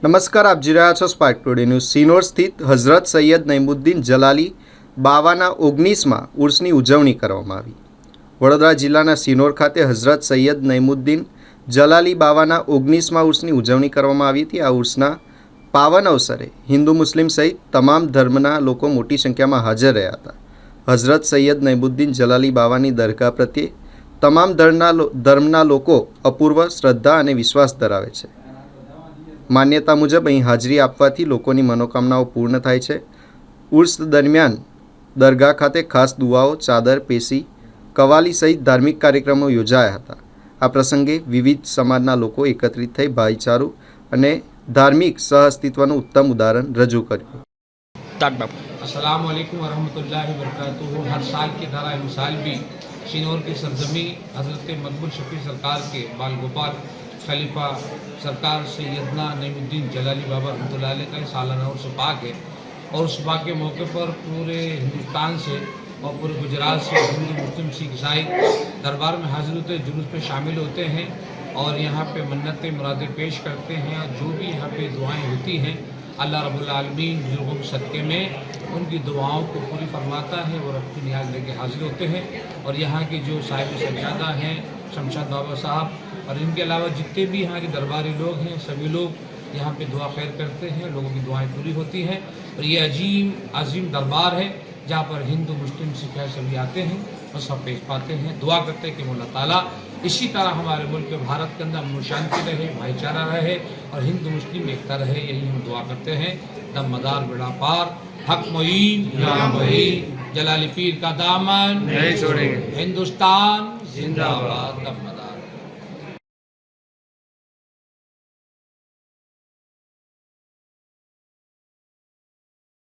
નમસ્કાર, આપ જોઈ રહ્યા છો સ્પાર્ક ટુડે ન્યૂઝ। સિનોર સ્થિત હઝરત સૈયદ નઈમુદ્દીન જલાલી બાવાના 19મા ઉર્સની ઉજવણી કરવામાં આવી। વડોદરા જિલ્લાના સિનોર ખાતે હઝરત સૈયદ નઈમુદ્દીન જલાલી બાવાના 19મા ઉર્સની ઉજવણી કરવામાં આવી હતી। આ ઉર્સના પાવન અવસરે હિન્દુ મુસ્લિમ સહિત તમામ ધર્મના લોકો મોટી સંખ્યામાં હાજર રહ્યા હતા। હઝરત સૈયદ નઈમુદ્દીન જલાલી બાવાની દરગાહ પ્રત્યે તમામ ધર્મના લોકો અપૂર્વ શ્રદ્ધા અને વિશ્વાસ ધરાવે છે। માન્યતા મુજબ અહીં હાજરી આપવાથી લોકોની મનોકામનાઓ પૂર્ણ થાય છે। ઉર્સ દરમિયાન દરગાહ ખાતે ખાસ દુઆઓ, ચાદર, પેશી, કવાલી સહિત ધાર્મિક કાર્યક્રમો યોજાયા હતા। આ પ્રસંગે વિવિધ સમાજના લોકો એકત્રિત થઈ ભાઈચારો અને ધાર્મિક સહઅસ્તિત્વનું ઉત્તમ ઉદાહરણ રજૂ કર્યું। अस्सलाम वालेकुम वरहमतुल्लाहि वबरकातुहू। हर साल की तरह इस साल भी सिनोर की सरजमी हज़रत मकबूल शफी सरकार के बाल गोपाल खलीफा सरकार सैयदना नईमुद्दीन जलाली बाबा रहमतुल्लाह अलैह का सालाना उर्स पाक है और उस पाक के मौके पर पूरे हिंदुस्तान से और पूरे गुजरात से हिंदू मुस्लिम सिख ईसाई दरबार में हाजिर होते हैं, जुलूस में शामिल होते हैं और यहाँ पे मन्नतें मुरादें पेश करते हैं। जो भी यहाँ पे दुआएं होती हैं अल्लाह रब्बुल आलमीन बुजुर्गों के सदक़े में उनकी दुआओं को पूरी फरमाता है। वो रब्बुल नियाज़ लेके हाजिर होते हैं और यहाँ के जो साहिब सज्जादा हैं शमशाद बाबा साहब और इनके अलावा जितने भी यहाँ के दरबारी लोग हैं सभी लोग यहाँ पे दुआ खैर करते हैं, लोगों की दुआएं पूरी होती हैं। और ये अजीम दरबार है जहाँ पर हिंदू मुस्लिम सिख सभी आते हैं और सब पेश पाते हैं। दुआ करते हैं कि मौला ताला इसी तरह हमारे मुल्क भारत के अंदर अमन शांति रहे, भाईचारा रहे और हिंदू मुस्लिम एकता रहे, यही हम दुआ करते हैं। दम मदार बेड़ा पार, हक मोइन या मोइन, जलाली पीर का दामन नहीं छोड़ेंगे, हिंदुस्तान जिंदाबाद।